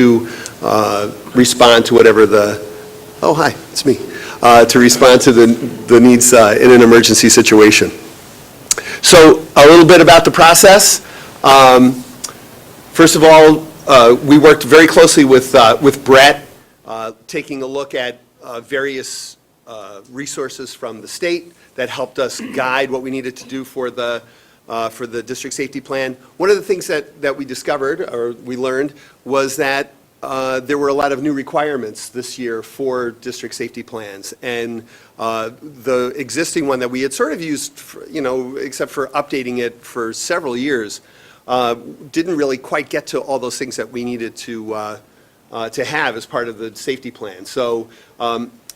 to respond to whatever oh, hi, it's me, to respond to the needs in an emergency situation. So a little bit about the process. First of all, we worked very closely with Brett, taking a look at various resources from the state that helped us guide what we needed to do for the district safety plan. One of the things that we discovered, or we learned, was that there were a lot of new requirements this year for district safety plans. And the existing one that we had sort of used, except for updating it for several years, didn't really quite get to all those things that we needed to have as part of the safety plan. So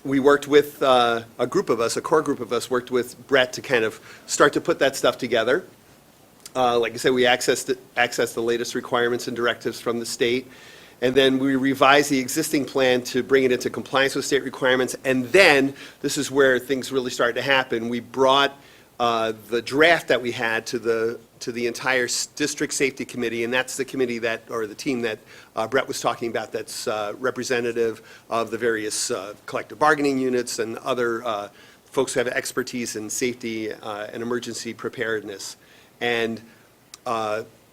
we worked with a core group of us worked with Brett to kind of start to put that stuff together. Like I said, we accessed the latest requirements and directives from the state, and then we revised the existing plan to bring it into compliance with state requirements. And then, this is where things really started to happen. We brought the draft that we had to the entire district safety committee, and that's the committee or the team that Brett was talking about, that's representative of the various collective bargaining units and other folks who have expertise in safety and emergency preparedness, and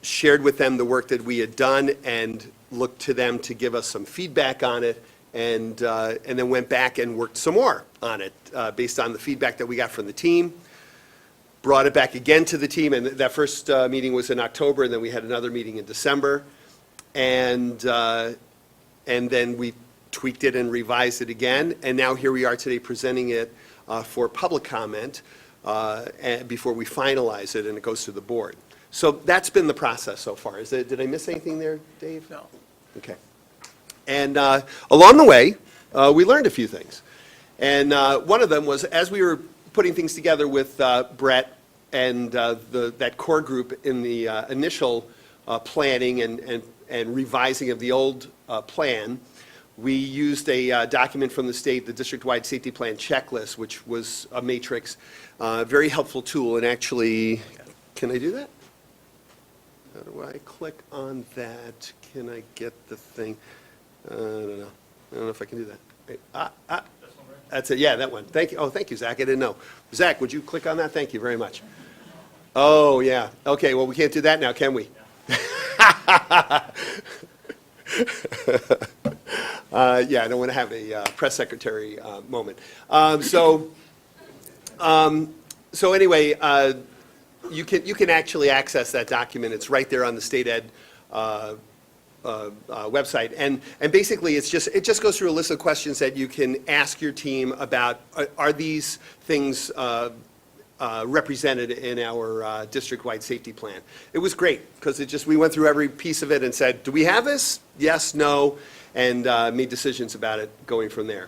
shared with them the work that we had done and looked to them to give us some feedback on it, and then went back and worked some more on it based on the feedback that we got from the team. Brought it back again to the team, and that first meeting was in October, and then we had another meeting in December, and then we tweaked it and revised it again, and now here we are today presenting it for public comment and before we finalize it and it goes to the board. So that's been the process so far. Did I miss anything there, Dave? No. Okay. And along the way, we learned a few things, and one of them was, as we were putting things together with Brett and that core group in the initial planning and revising of the old plan, we used a document from the state, the district-wide safety plan checklist, which was a matrix, very helpful tool. And actually, can I do that? How do I click on that? Can I get the thing? I don't know. I don't know if I can do that. Wait, That's it, yeah, that one. Thank you. Oh, thank you, Zach. I didn't know. Zach, would you click on that? Thank you very much. Oh, yeah. Okay, well, we can't do that now, can we? Yeah, I don't want to have a press secretary moment. So anyway, you can actually access that document. It's right there on the state ed website, and basically it just goes through a list of questions that you can ask your team about. Are these things represented in our district-wide safety plan? It was great because we went through every piece of it and said, do we have this? Yes, no, and made decisions about it going from there.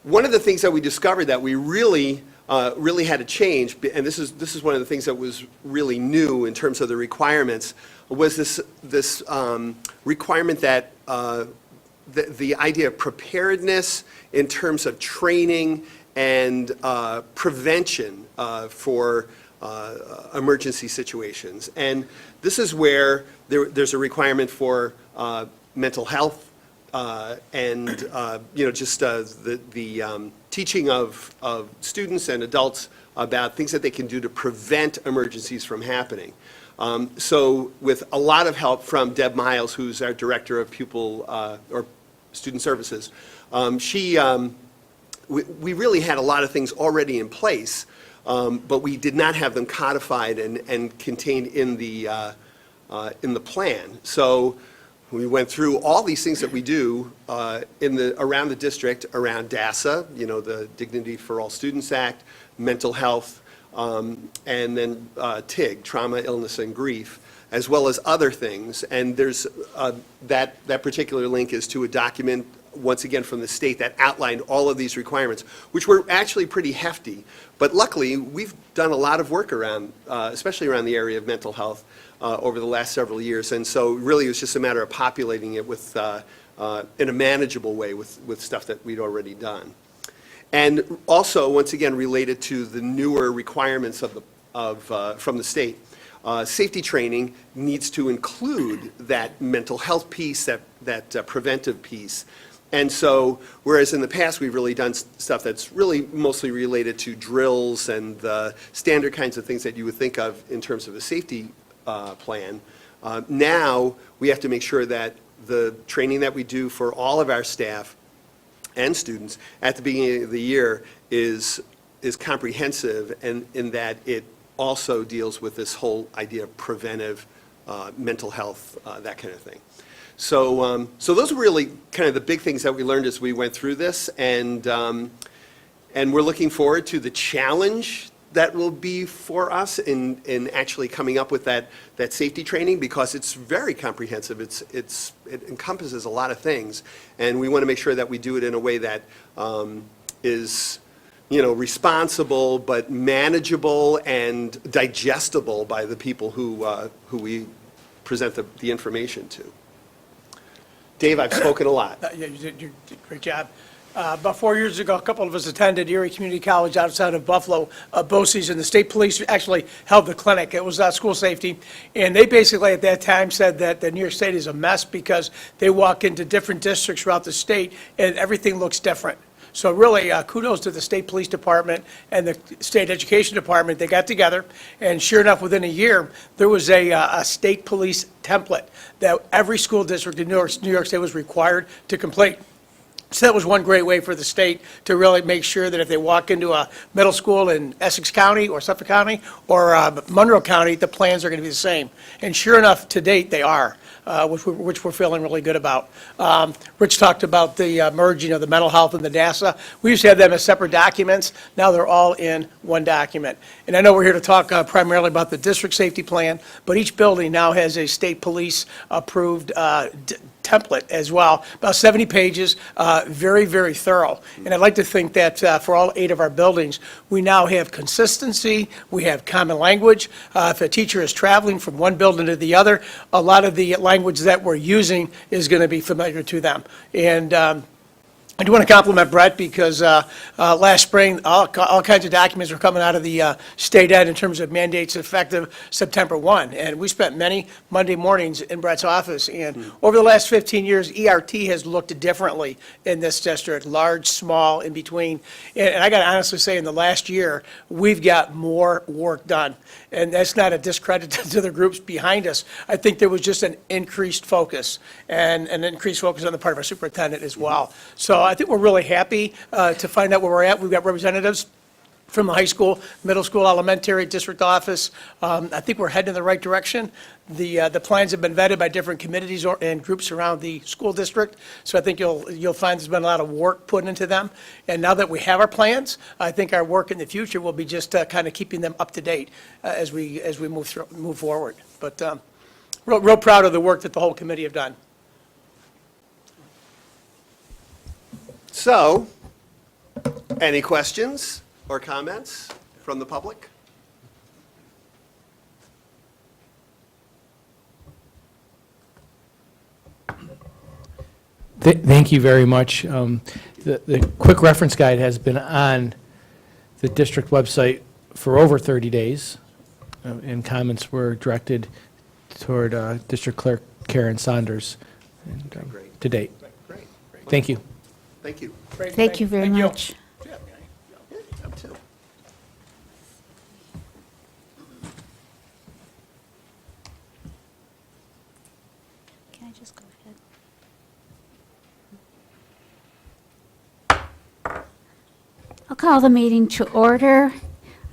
One of the things that we discovered that we really had to change, and this is one of the things that was really new in terms of the requirements, was this requirement that the idea of preparedness in terms of training and prevention for emergency situations. And this is where there's a requirement for mental health and just the teaching of students and adults about things that they can do to prevent emergencies from happening. So with a lot of help from Deb Miles, who's our Director of Pupil or Student Services, we really had a lot of things already in place, but we did not have them codified and contained in the plan. So we went through all these things that we do around the district, around DASA, the Dignity for All Students Act, mental health, and then TIG, trauma, illness, and grief, as well as other things. And there's that particular link is to a document, once again from the state, that outlined all of these requirements, which were actually pretty hefty. But luckily, we've done a lot of work around, especially around the area of mental health, over the last several years. And so really it was just a matter of populating it with, in a manageable way with stuff that we'd already done. And also, once again, related to the newer requirements from the state, safety training needs to include that mental health piece, that preventive piece. And so, whereas in the past we've really done stuff that's really mostly related to drills and the standard kinds of things that you would think of in terms of a safety plan, now we have to make sure that the training that we do for all of our staff and students at the beginning of the year is comprehensive, and in that it also deals with this whole idea of preventive mental health, that kind of thing. So those were really kind of the big things that we learned as we went through this, and we're looking forward to the challenge that will be for us in actually coming up with that safety training, because it's very comprehensive. It encompasses a lot of things, and we want to make sure that we do it in a way that is, responsible but manageable and digestible by the people who we present the information to. Dave, I've spoken a lot. Yeah, you did a great job. About 4 years ago, a couple of us attended Erie Community College outside of Buffalo, BOCES, and the state police actually held the clinic. It was school safety, and they basically at that time said that the New York State is a mess because they walk into different districts throughout the state and everything looks different. So really, kudos to the state police department and the state education department. They got together, and sure enough, within a year, there was a state police template that every school district in New York State was required to complete. So that was one great way for the state to really make sure that if they walk into a middle school in Essex County or Suffolk County or Monroe County, the plans are going to be the same. And sure enough, to date, they are, which we're feeling really good about. Rich talked about the merging of the mental health and the NASA. We used to have them as separate documents. Now they're all in one document. And I know we're here to talk primarily about the district safety plan, but each building now has a state police approved template as well, about 70 pages, very, very thorough. And I'd like to think that for all 8 of our buildings, we now have consistency, we have common language. If a teacher is traveling from one building to the other, a lot of the language that we're using is going to be familiar to them. And I do want to compliment Brett because last spring, all kinds of documents were coming out of the state ed in terms of mandates effective September 1. And we spent many Monday mornings in Brett's office. And over the last 15 years, ERT has looked differently in this district, large, small, in between. And I got to honestly say, in the last year, we've got more work done. And that's not a discredit to the groups behind us. I think there was just an increased focus and an increased focus on the part of our superintendent as well. So I think we're really happy to find out where we're at. We've got representatives from the high school, middle school, elementary, district office. I think we're heading in the right direction. The plans have been vetted by different committees and groups around the school district. So I think you'll find there's been a lot of work put into them. And now that we have our plans, I think our work in the future will be just kind of keeping them up to date as we move forward. But real proud of the work that the whole committee have done. So, any questions or comments from the public? Thank you very much. The quick reference guide has been on the district website for over 30 days, and comments were directed toward District Clerk Karen Saunders to date. Great. Thank you. Thank you. Thank you very much. Can I just go ahead? I'll call the meeting to order.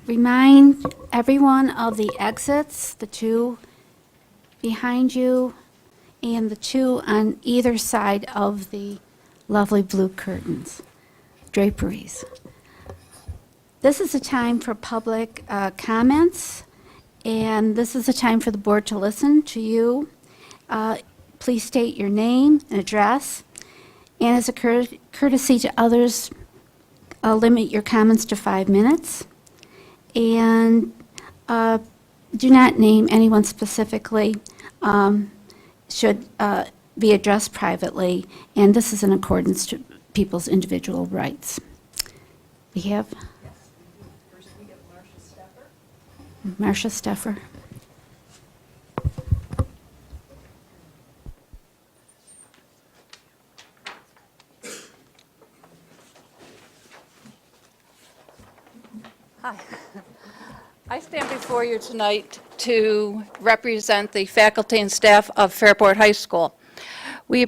Remind everyone of the exits, the 2 behind you and the 2 on either side of the lovely blue curtains, draperies. This is a time for public comments, and this is a time for the board to listen to you. Please state your name and address, and as a courtesy to others, limit your comments to 5 minutes. And do not name anyone specifically. Should be addressed privately, and this is in accordance to people's individual rights. We have? Yes. First we have Marcia Steffer. I stand before you tonight to represent the faculty and staff of Fairport High School. We're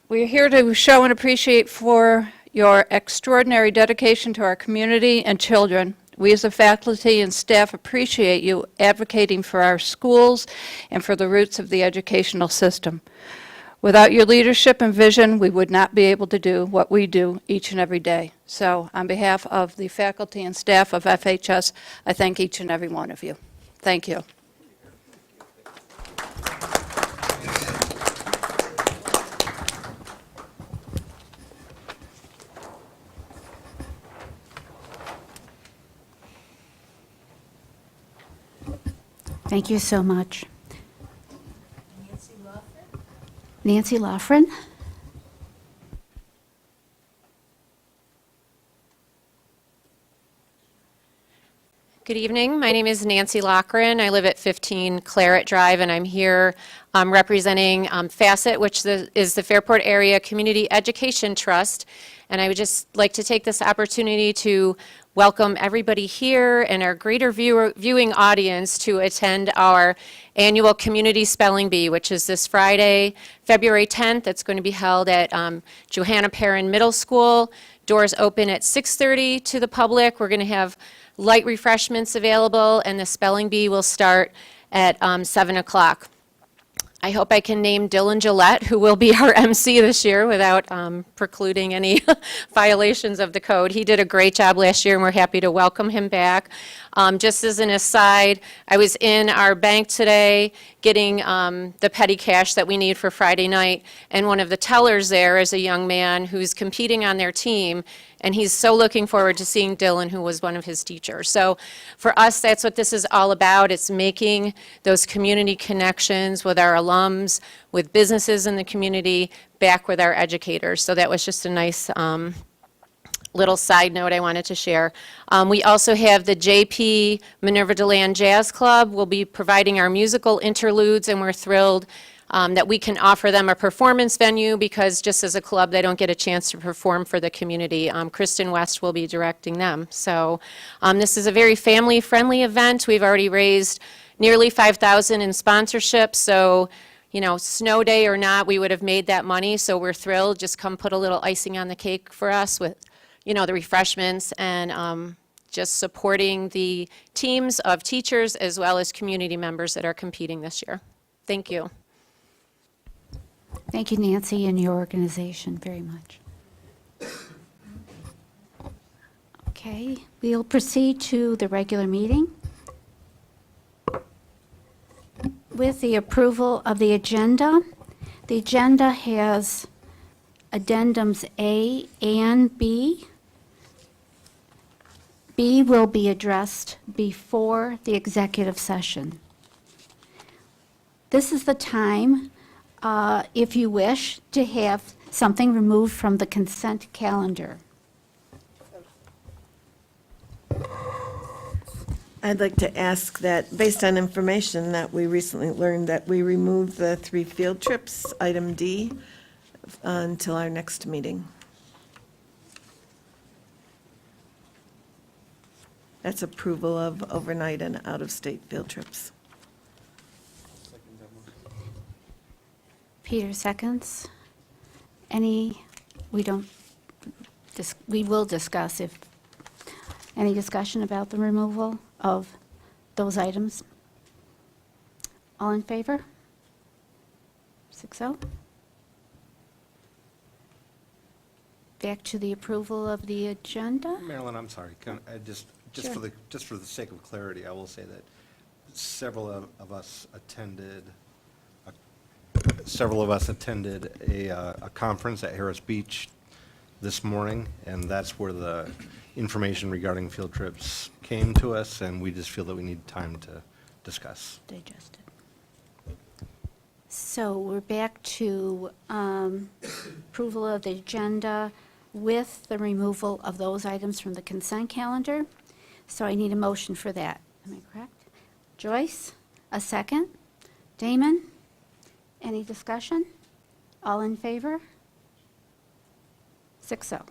here to show and appreciate for your extraordinary dedication to our community and children. We as a faculty and staff appreciate you advocating for our schools and for the roots of the educational system. Without your leadership and vision, we would not be able to do what we do each and every day. So on behalf of the faculty and staff of FHS, I thank each and every one of you. Thank you. Thank you so much. Nancy Loughran. Good evening. My name is Nancy Loughran. I live at 15 Claret Drive, and I'm here representing FACET, which is the Fairport Area Community Education Trust. And I would just like to take this opportunity to welcome everybody here and our greater viewing audience to attend our annual Community Spelling Bee, which is this Friday, February 10th. It's going to be held at Johanna Perrin Middle School. Doors open at 6:30 to the public. We're going to have light refreshments available, and the spelling bee will start at 7 o'clock. I hope I can name Dylan Gillette, who will be our MC this year, without precluding any violations of the code. He did a great job last year, and we're happy to welcome him back. Just as an aside, I was in our bank today getting the petty cash that we need for Friday night, and one of the tellers there is a young man who's competing on their team, and he's so looking forward to seeing Dylan, who was one of his teachers. So for us, that's what this is all about. It's making those community connections with our alums, with businesses in the community, back with our educators. So that was just a nice little side note I wanted to share. We also have the JP Minerva DeLand Jazz Club. We'll be providing our musical interludes, and we're thrilled that we can offer them a performance venue, because just as a club, they don't get a chance to perform for the community. Kristen West will be directing them. So this is a very family-friendly event. We've already raised nearly $5,000 in sponsorships, so you know, snow day or not, we would have made that money, so we're thrilled. Just come put a little icing on the cake for us with, you know, the refreshments, and just supporting the teams of teachers as well as community members that are competing this year. Thank you. Thank you, Nancy, and your organization very much. Okay, we'll proceed to the regular meeting with the approval of the agenda. The agenda has addendums A and B. B will be addressed before the executive session. This is the time, if you wish, to have something removed from the consent calendar. I'd like to ask that, based on information that we recently learned, that we remove the 3 field trips, item D, until our next meeting. That's approval of overnight and out-of-state field trips. Peter seconds. We will discuss any discussion about the removal of those items. All in favor? 6-0. Back to the approval of the agenda. Marilyn, I'm sorry. Can I just Sure. for the sake of clarity, I will say that several of us attended a conference at Harris Beach this morning, and that's where the information regarding field trips came to us, and we just feel that we need time to discuss. Digested. So we're back to approval of the agenda with the removal of those items from the consent calendar. So I need a motion for that. Am I correct? Joyce, a second. Damon, any discussion? All in favor? 6-0.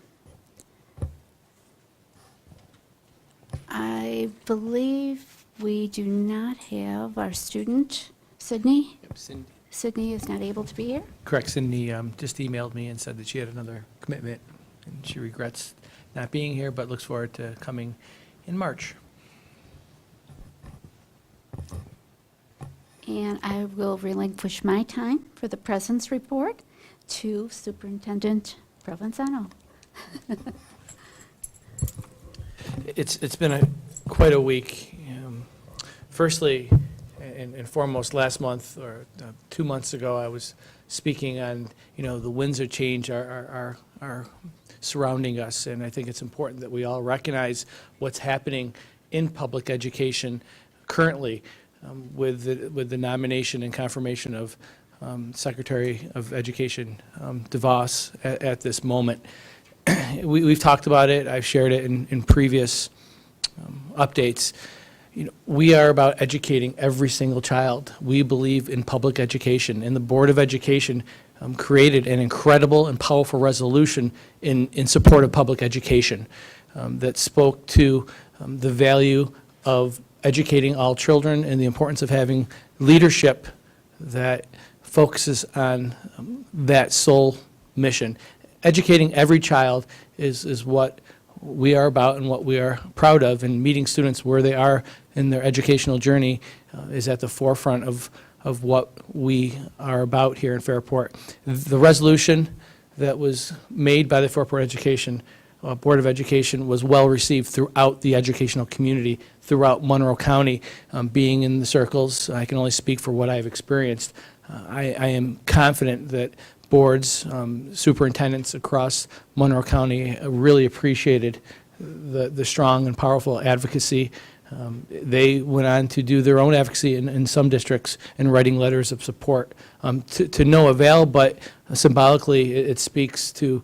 I believe we do not have our student, Sydney. Sydney is not able to be here. Correct, Cindy just emailed me and said that she had another commitment, and she regrets not being here, but looks forward to coming in March. And I will relinquish my time for the presence report to Superintendent Provenzano. It's been quite a week. Firstly, and foremost, last month or 2 months ago, I was speaking on, the winds of change are surrounding us, and I think it's important that we all recognize what's happening in public education currently with the nomination and confirmation of Secretary of Education DeVos at this moment. We've talked about it. I've shared it in previous updates. We are about educating every single child. We believe in public education, and the Board of Education created an incredible and powerful resolution in support of public education that spoke to the value of educating all children and the importance of having leadership that focuses on that sole mission. Educating every child is what we are about and what we are proud of, and meeting students where they are in their educational journey is at the forefront of what we are about here in Fairport. The resolution that was made by the Fairport Education Board of Education was well received throughout the educational community, throughout Monroe County. Being in the circles, I can only speak for what I've experienced. I am confident that boards, superintendents across Monroe County really appreciated the strong and powerful advocacy. They went on to do their own advocacy in some districts and writing letters of support to no avail, but symbolically it speaks to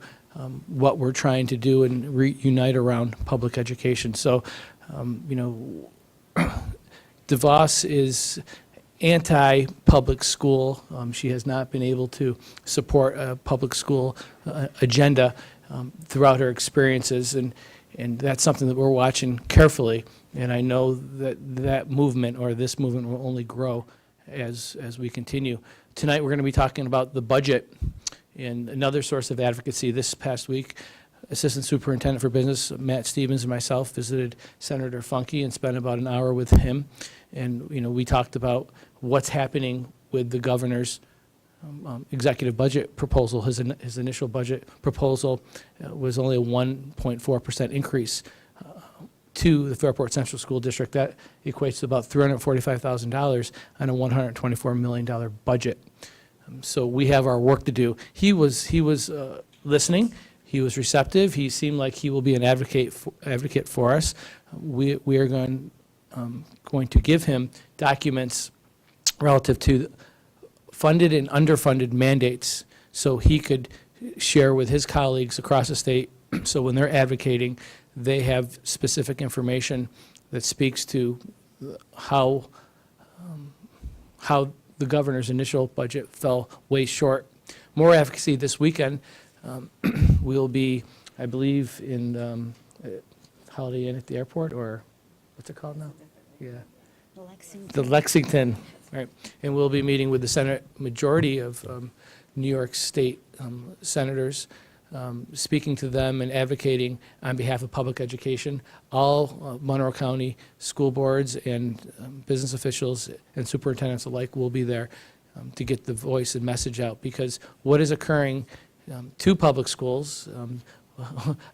what we're trying to do and reunite around public education. So, DeVos is anti-public school. She has not been able to support a public school agenda throughout her experiences, and that's something that we're watching carefully. And I know that movement, or this movement, will only grow as we continue. Tonight, we're going to be talking about the budget and another source of advocacy. This past week, Assistant Superintendent for Business Matt Stevens and myself visited Senator Funke and spent about an hour with him. And we talked about what's happening with the governor's executive budget proposal. His initial budget proposal was only a 1.4% increase to the Fairport Central School District. That equates to about $345,000 on a $124 million budget. So we have our work to do. He was listening. He was receptive. He seemed like he will be an advocate for us. We are going to give him documents relative to funded and underfunded mandates so he could share with his colleagues across the state, so when they're advocating, they have specific information that speaks to how the governor's initial budget fell way short. More advocacy this weekend. We'll be, I believe, in Holiday Inn at the airport, or what's it called now? Yeah. The Lexington, right. And we'll be meeting with the Senate majority of New York State senators, speaking to them and advocating on behalf of public education. All Monroe County school boards and business officials and superintendents alike will be there to get the voice and message out, because what is occurring to public schools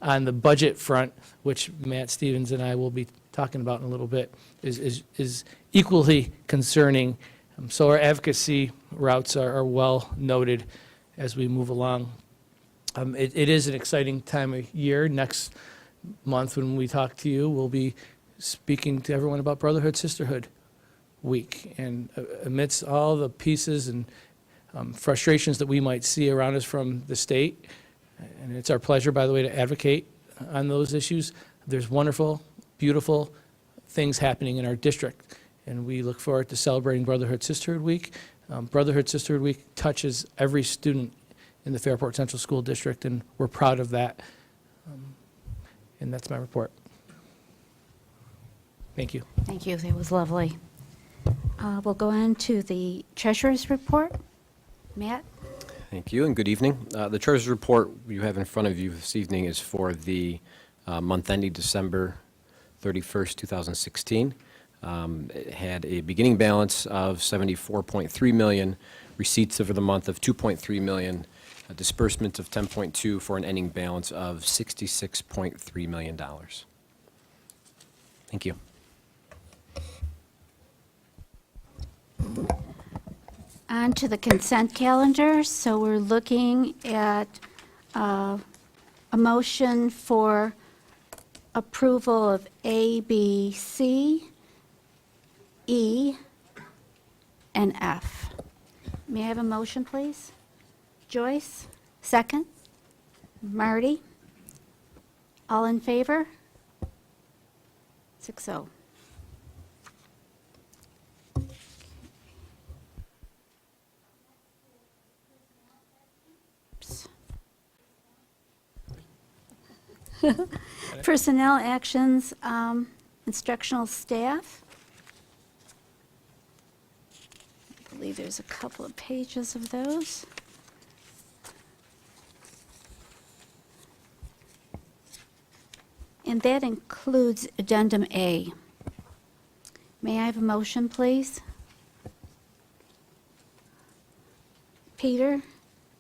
on the budget front, which Matt Stevens and I will be talking about in a little bit, is equally concerning. So our advocacy routes are well noted as we move along. It is an exciting time of year. Next month, when we talk to you, we'll be speaking to everyone about Brotherhood Sisterhood Week. And amidst all the pieces and frustrations that we might see around us from the state, and it's our pleasure, by the way, to advocate on those issues, there's wonderful, beautiful things happening in our district. And we look forward to celebrating Brotherhood Sisterhood Week. Brotherhood Sisterhood Week touches every student in the Fairport Central School District, and we're proud of that. And that's my report. Thank you. Thank you, that was lovely. We'll go on to the treasurer's report. Matt? Thank you, and good evening. The treasurer's report you have in front of you this evening is for the month ending December 31st, 2016. It had a beginning balance of $74.3 million, receipts over the month of $2.3 million, a disbursement of $10.2 for an ending balance of $66.3 million. Thank you. On to the consent calendar. So we're looking at a motion for approval of A, B, C, E, and F. May I have a motion, please? Joyce, second. Marty? All in favor? 6-0. Personnel actions, instructional staff. I believe there's a couple of pages of those. And that includes Addendum A. May I have a motion, please? Peter,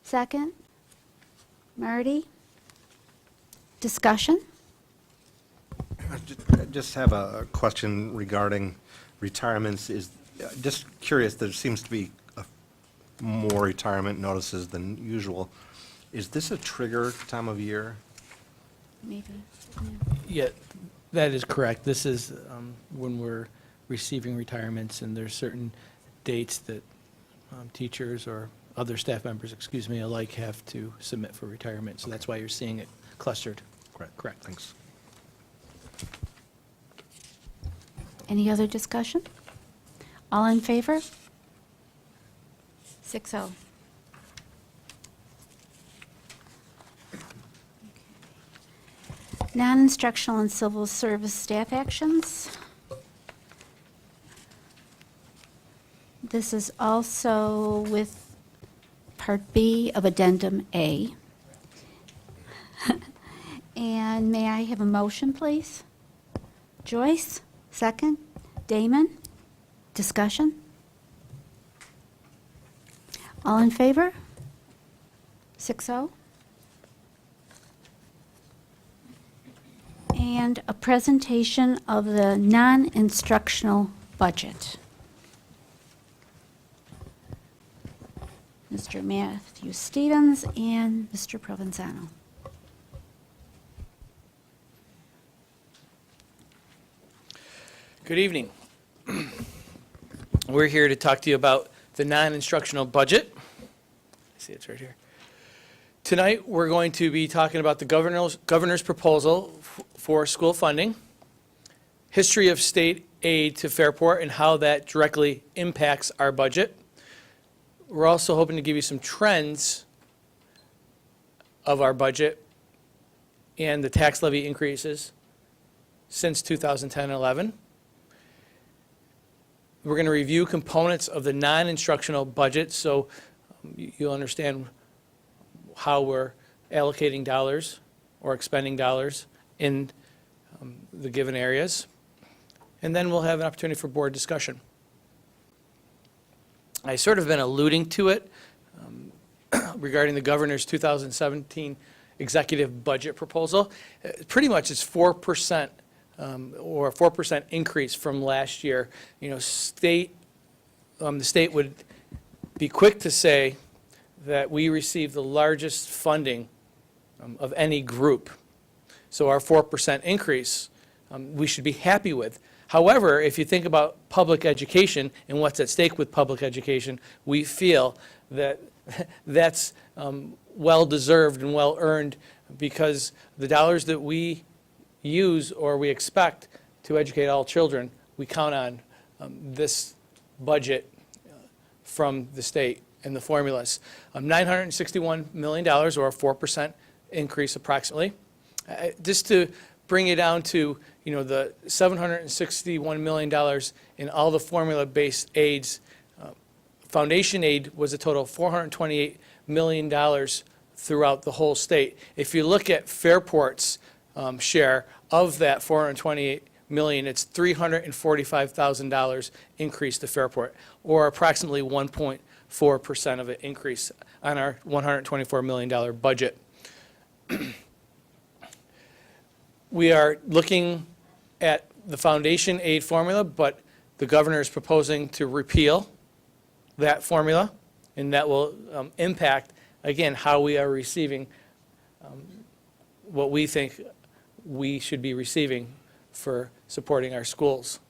second. Marty? Discussion? I just have a question regarding retirements. Is, just curious, there seems to be more retirement notices than usual. Is this a trigger time of year? Maybe. Yeah, that is correct. This is when we're receiving retirements, and there's certain dates that teachers or other staff members, excuse me, alike have to submit for retirement. So that's why you're seeing it clustered. Correct. Thanks. Any other discussion? All in favor? 6-0. Non-instructional and civil service staff actions. This is also with Part B of Addendum A. And may I have a motion, please? Joyce, second. Damon, discussion? All in favor? 6-0. And a presentation of the non-instructional budget. Mr. Matthew Stevens and Mr. Provenzano. Good evening. We're here to talk to you about the non-instructional budget. See, it's right here. Tonight, we're going to be talking about the governor's proposal for school funding, history of state aid to Fairport and how that directly impacts our budget. We're also hoping to give you some trends of our budget and the tax levy increases since 2010-11. We're going to review components of the non-instructional budget so you'll understand how we're allocating dollars or expending dollars in the given areas. And then we'll have an opportunity for board discussion. I sort of been alluding to it regarding the governor's 2017 executive budget proposal. Pretty much it's 4%. Or a 4% increase from last year. You know, the state would be quick to say that we received the largest funding of any group. So our 4% increase, we should be happy with. However, if you think about public education and what's at stake with public education, we feel that that's well-deserved and well-earned because the dollars that we use or we expect to educate all children, we count on this budget from the state and the formulas. $961 million or a 4% increase approximately. Just to bring it down to, the $761 million in all the formula-based aids. Foundation aid was a total of $428 million throughout the whole state. If you look at Fairport's share of that $428 million, it's $345,000 increase to Fairport, or approximately 1.4% of an increase on our $124 million budget. We are looking at the foundation aid formula, but the governor is proposing to repeal that formula, and that will impact, again, how we are receiving what we think we should be receiving for supporting our schools.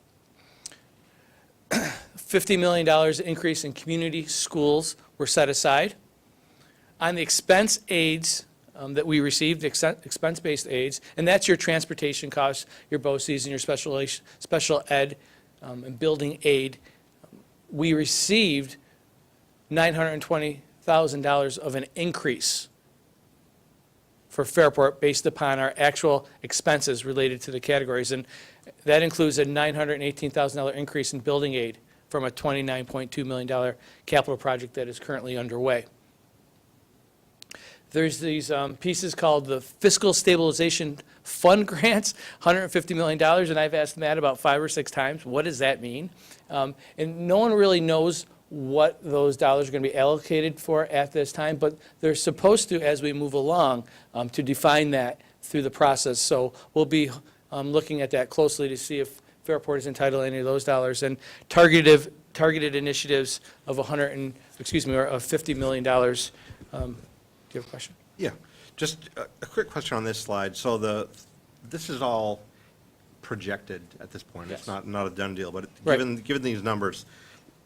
$50 million increase in community schools were set aside. On the expense aids that we received, expense-based aids, and that's your transportation costs, your BOCES, and your special ed and building aid, we received $920,000 of an increase for Fairport based upon our actual expenses related to the categories. And that includes a $918,000 increase in building aid from a $29.2 million capital project that is currently underway. There's these pieces called the Fiscal Stabilization Fund grants, $150 million, and I've asked Matt about 5 or 6 times, what does that mean? And no one really knows what those dollars are going to be allocated for at this time, but they're supposed to, as we move along, to define that through the process. So we'll be looking at that closely to see if Fairport is entitled to any of those dollars. And targeted initiatives of $50 million. Do you have a question? Yeah, just a quick question on this slide. So this is all projected at this point. Yes. It's not a done deal, but Right. given these numbers,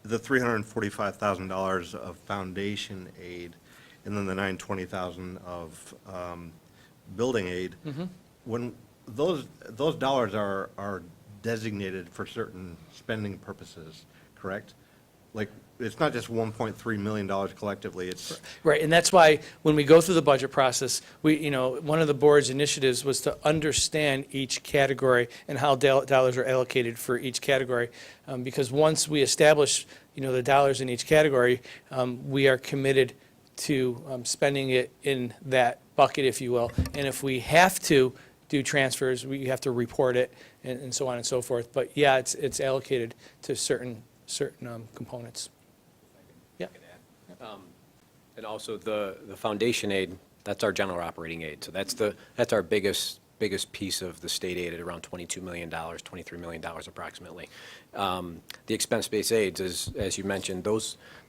the $345,000 of foundation aid, and then the $920,000 of building aid, when those dollars are designated for certain spending purposes, correct? Like, it's not just $1.3 million collectively, it's, Right, and that's why when we go through the budget process, one of the board's initiatives was to understand each category and how dollars are allocated for each category. Because once we establish, the dollars in each category, we are committed to spending it in that bucket, if you will. And if we have to do transfers, we have to report it and so on and so forth. But yeah, it's allocated to certain components. Yeah. And also the foundation aid, that's our general operating aid. So that's our biggest piece of the state aid at around $22 million, $23 million approximately. The expense-based aids, as you mentioned,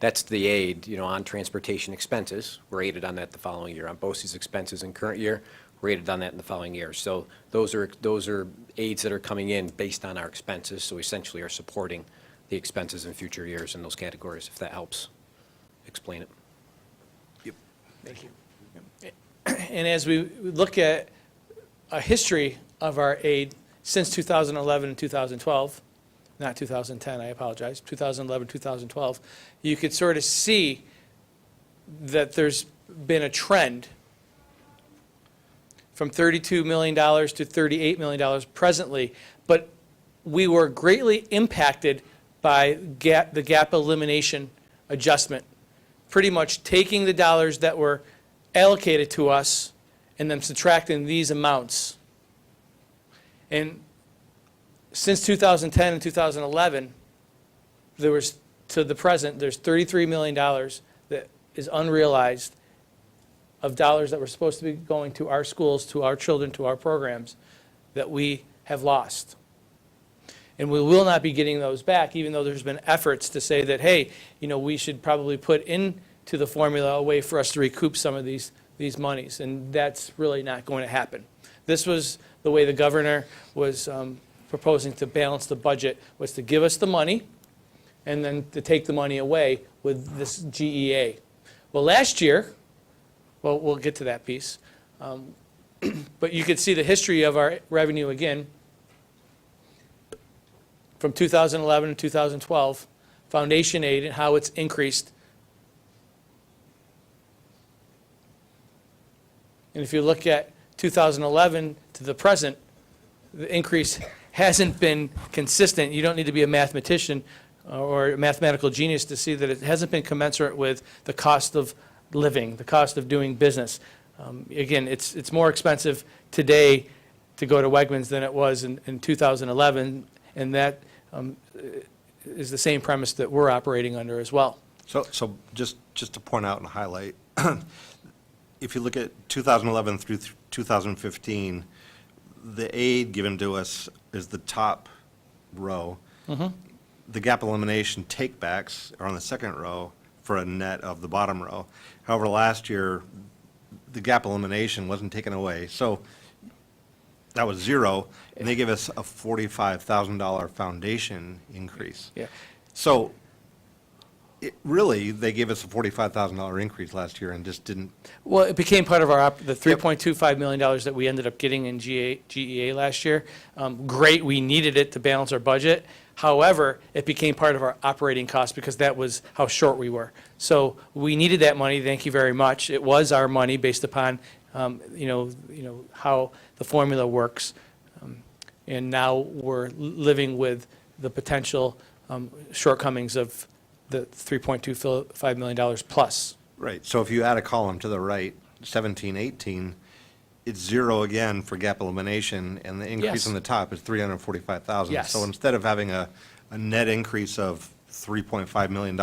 that's the aid, on transportation expenses. We're aided on that the following year. On BOCES expenses in current year, we're aided on that in the following year. So those are aids that are coming in based on our expenses, so essentially are supporting the expenses in future years in those categories, if that helps explain it. Thank you. And as we look at a history of our aid since 2011 and 2012, not 2010, I apologize, 2011, 2012, you could sort of see that there's been a trend from $32 million to $38 million presently, but we were greatly impacted by the gap elimination adjustment, pretty much taking the dollars that were allocated to us and then subtracting these amounts. And since 2010 and 2011, to the present, there's $33 million that is unrealized of dollars that were supposed to be going to our schools, to our children, to our programs, that we have lost. And we will not be getting those back, even though there's been efforts to say that, hey, we should probably put into the formula a way for us to recoup some of these monies, and that's really not going to happen. This was the way the governor was proposing to balance the budget, was to give us the money and then to take the money away with this GEA. Well, last year, we'll get to that piece, but you could see the history of our revenue again. From 2011 to 2012, foundation aid and how it's increased. And if you look at 2011 to the present, the increase hasn't been consistent. You don't need to be a mathematician or a mathematical genius to see that it hasn't been commensurate with the cost of living, the cost of doing business. Again, it's more expensive today to go to Wegmans than it was in 2011, and that is the same premise that we're operating under as well. So just to point out and highlight, if you look at 2011 through 2015, the aid given to us is the top row. The gap elimination takebacks are on the second row for a net of the bottom row. However, last year, the gap elimination wasn't taken away, so that was zero, and they give us a $45,000 foundation increase. Yeah. So, really, they gave us a $45,000 increase last year and just didn't. Well, it became part of the $3.25 million that we ended up getting in GEA last year. Great, we needed it to balance our budget. However, it became part of our operating costs because that was how short we were. So we needed that money, thank you very much. It was our money based upon, how the formula works. And now we're living with the potential shortcomings of the $3.25 million plus. Right, so if you add a column to the right, 17, 18, it's zero again for gap elimination, and the increase Yes. on the top is 345,000. Yes. So instead of having a net increase of $3.5 million,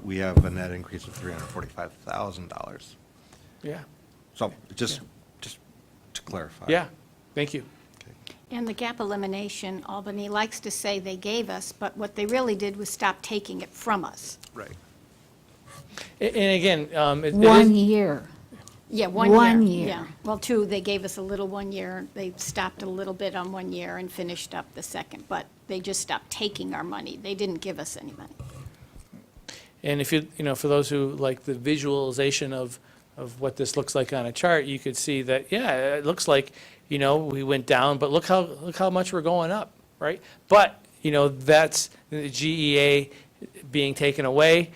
we have a net increase of $345,000. Yeah, So just to clarify. yeah, thank you. And the gap elimination, Albany likes to say they gave us, but what they really did was stop taking it from us. Right. And again, it is. 1 year. Yeah, 1 year. 1 year. Yeah. Well, 2, they gave us a little 1 year. They stopped a little bit on 1 year and finished up the second, but they just stopped taking our money. They didn't give us any money. And if for those who like the visualization of what this looks like on a chart, you could see that, yeah, it looks like, we went down, but look how much we're going up, right? But, that's the GEA being taken away,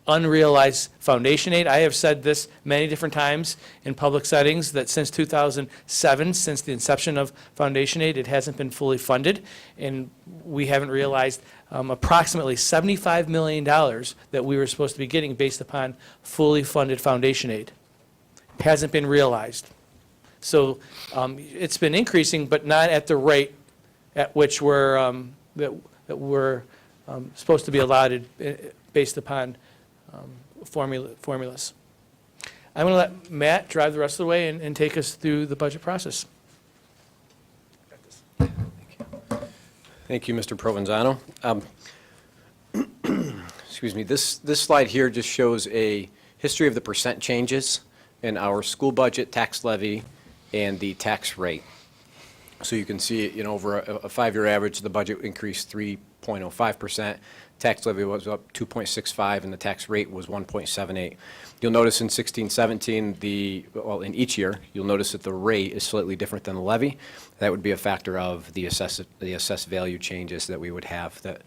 unrealized foundation aid. I have said this many different times in public settings, that since 2007, since the inception of foundation aid, it hasn't been fully funded, and we haven't realized approximately $75 million that we were supposed to be getting based upon fully funded foundation aid. Hasn't been realized. So it's been increasing, but not at the rate at which that we're supposed to be allotted based upon formulas. I'm going to let Matt drive the rest of the way and take us through the budget process. Thank you, Mr. Provenzano. Excuse me, this slide here just shows a history of the percent changes in our school budget, tax levy, and the tax rate. So you can see, over a 5-year average, the budget increased 3.05%, tax levy was up 2.65, and the tax rate was 1.78. You'll notice in 16-17, in each year, you'll notice that the rate is slightly different than the levy. That would be a factor of the assessed value changes that we would have that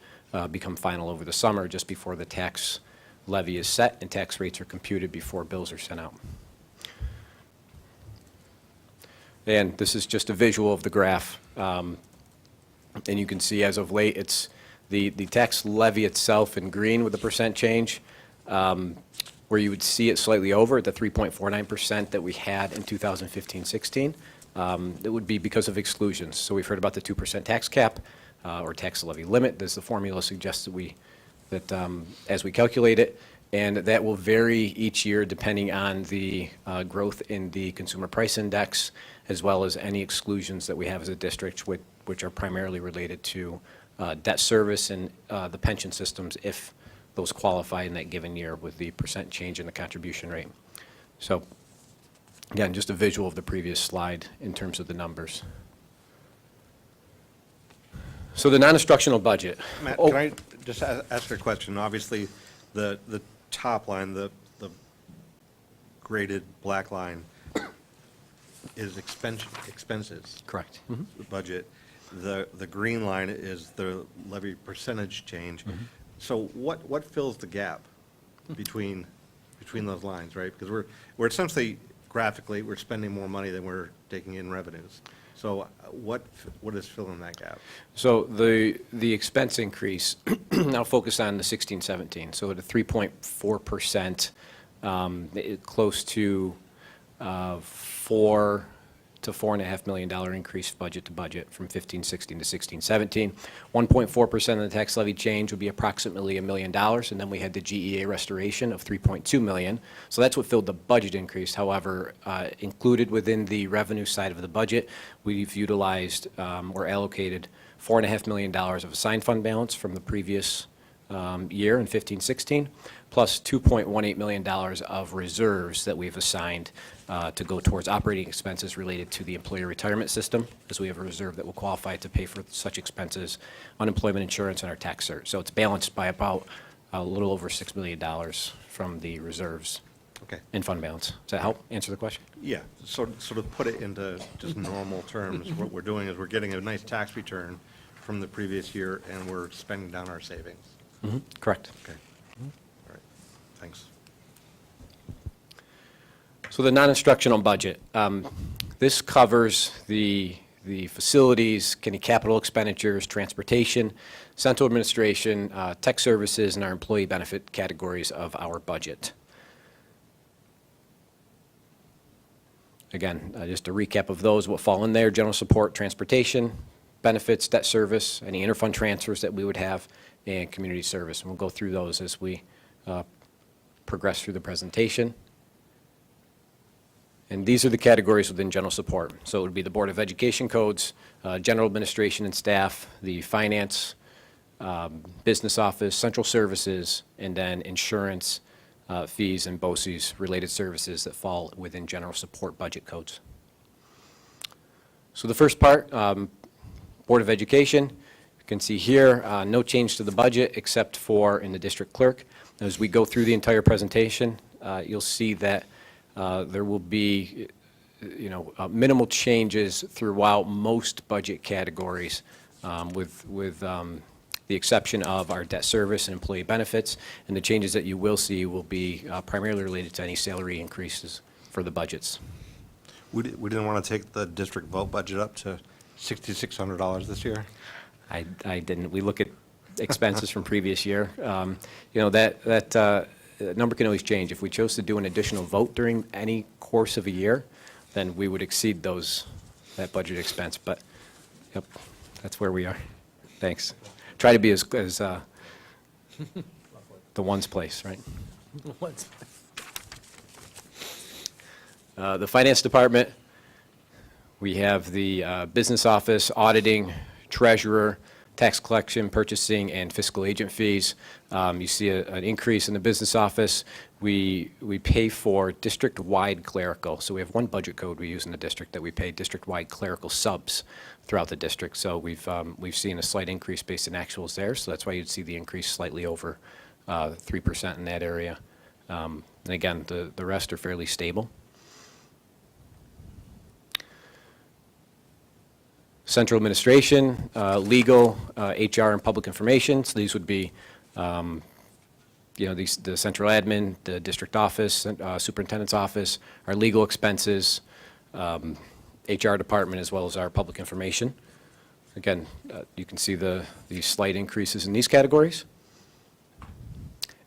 become final over the summer, just before the tax levy is set and tax rates are computed before bills are sent out. And this is just a visual of the graph. And you can see as of late, it's the tax levy itself in green with the percent change, where you would see it slightly over the 3.49% that we had in 2015-16. It would be because of exclusions. So we've heard about the 2% tax cap or tax levy limit, as the formula suggests that as we calculate it, and that will vary each year depending on the growth in the consumer price index, as well as any exclusions that we have as a district, which are primarily related to debt service and the pension systems, if those qualify in that given year with the percent change in the contribution rate. So again, just a visual of the previous slide in terms of the numbers. So the non-instructional budget. Matt, Oh, can I just ask a question? Obviously, the top line, the graded black line is expenses. Correct. The budget. The green line is the levy percentage change. So what fills the gap between those lines, right? Because we're essentially, graphically, we're spending more money than we're taking in revenues. So what is filling that gap? So the expense increase, I'll focus on the 16-17. So at a 3.4%, close to $4 to $4.5 million increase budget to budget from 15-16 to 16-17. 1.4% of the tax levy change would be approximately $1 million, and then we had the GEA restoration of $3.2 million. So that's what filled the budget increase. However, included within the revenue side of the budget, we've utilized or allocated $4.5 million of assigned fund balance from the previous year in 15-16, plus $2.18 million of reserves that we've assigned to go towards operating expenses related to the employee retirement system, as we have a reserve that will qualify to pay for such expenses, unemployment insurance, and our tax cert. So it's balanced by about a little over $6 million from the reserves Okay. and fund balance. Does that help answer the question? Yeah, so to put it into just normal terms, what we're doing is we're getting a nice tax return from the previous year, and we're spending down our savings. Correct. Okay. All right, thanks. So the non-instructional budget, this covers the facilities, any capital expenditures, transportation, central administration, tech services, and our employee benefit categories of our budget. Again, just a recap of those, what fall in there: general support, transportation, benefits, debt service, any interfund transfers that we would have, and community service. And we'll go through those as we progress through the presentation. And these are the categories within general support. So it would be the Board of Education codes, general administration and staff, the finance, business office, central services, and then insurance, fees, and BOCES related services that fall within general support budget codes. So the first part, Board of Education. You can see here, no change to the budget except for in the district clerk. As we go through the entire presentation, you'll see that there will be, minimal changes throughout most budget categories, with the exception of our debt service and employee benefits. And the changes that you will see will be primarily related to any salary increases for the budgets. We didn't want to take the district vote budget up to $6,600 this year? I didn't. We look at expenses from previous year. That number can always change. If we chose to do an additional vote during any course of a year, then we would exceed that budget expense. But, yep, that's where we are. Thanks. Try to be as the ones place, right? The finance department, we have the business office, auditing, treasurer, tax collection, purchasing, and fiscal agent fees. You see an increase in the business office. We pay for district-wide clerical. So we have one budget code we use in the district that we pay district-wide clerical subs throughout the district. So we've seen a slight increase based on actuals there. So that's why you'd see the increase slightly over 3% in that area. And again, the rest are fairly stable. Central administration, legal, HR, and public information. So these would be, the central admin, the district office, superintendent's office, our legal expenses, HR department, as well as our public information. Again, you can see the slight increases in these categories.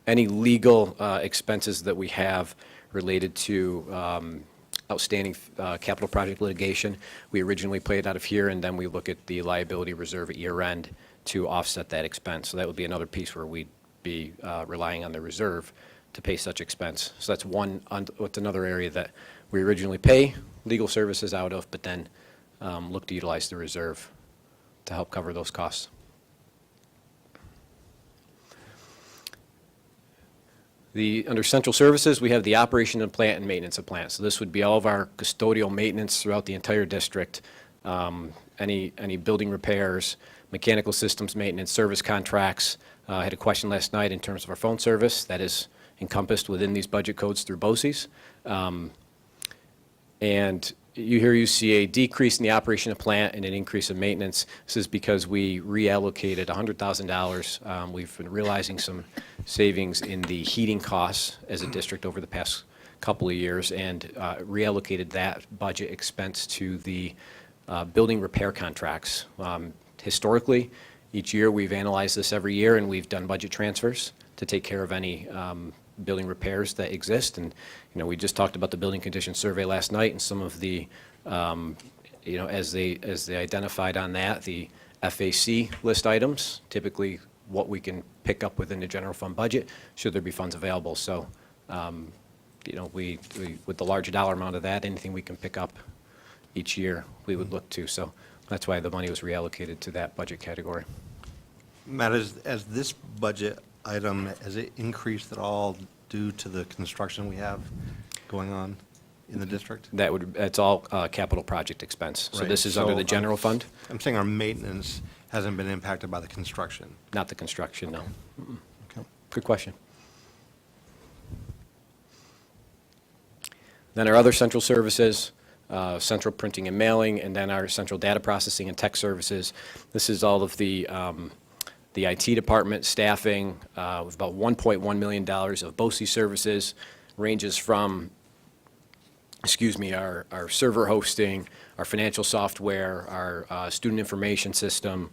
Any legal expenses that we have related to outstanding capital project litigation, we originally pay it out of here, and then we look at the liability reserve at year end to offset that expense. So that would be another piece where we'd be relying on the reserve to pay such expense. So that's what's another area that we originally pay legal services out of, but then look to utilize the reserve to help cover those costs. Under central services, we have the operation of plant and maintenance of plant. So this would be all of our custodial maintenance throughout the entire district, any building repairs, mechanical systems maintenance, service contracts. I had a question last night in terms of our phone service. That is encompassed within these budget codes through BOCES. And you see a decrease in the operation of plant and an increase in maintenance. This is because we reallocated $100,000. We've been realizing some savings in the heating costs as a district over the past couple of years, and reallocated that budget expense to the building repair contracts. Historically, each year, we've analyzed this every year, and we've done budget transfers to take care of any building repairs that exist. And, we just talked about the building condition survey last night, and some of the, as they identified on that, the FAC list items, typically what we can pick up within the general fund budget, should there be funds available. So, we with the large dollar amount of that, anything we can pick up each year, we would look to. So that's why the money was reallocated to that budget category. Matt, as this budget item, has it increased at all due to the construction we have going on in the district? That's all capital project expense. So Right. this is under So, the general fund, I'm saying our maintenance hasn't been impacted by the construction. not the construction, no. Okay. Good question. Then our other central services, central printing and mailing, and then our central data processing and tech services. This is all of the IT department staffing, with about $1.1 million of BOCE services, ranges from, our server hosting, our financial software, our student information system,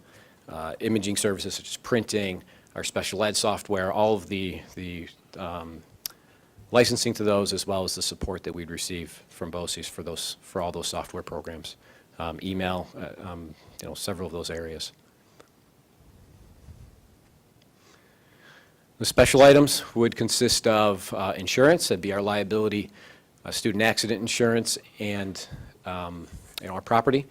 imaging services such as printing, our special ed software, all of the licensing to those, as well as the support that we'd receive from BOCES for all those software programs, email, several of those areas. The special items would consist of insurance. That'd be our liability, student accident insurance, and our property.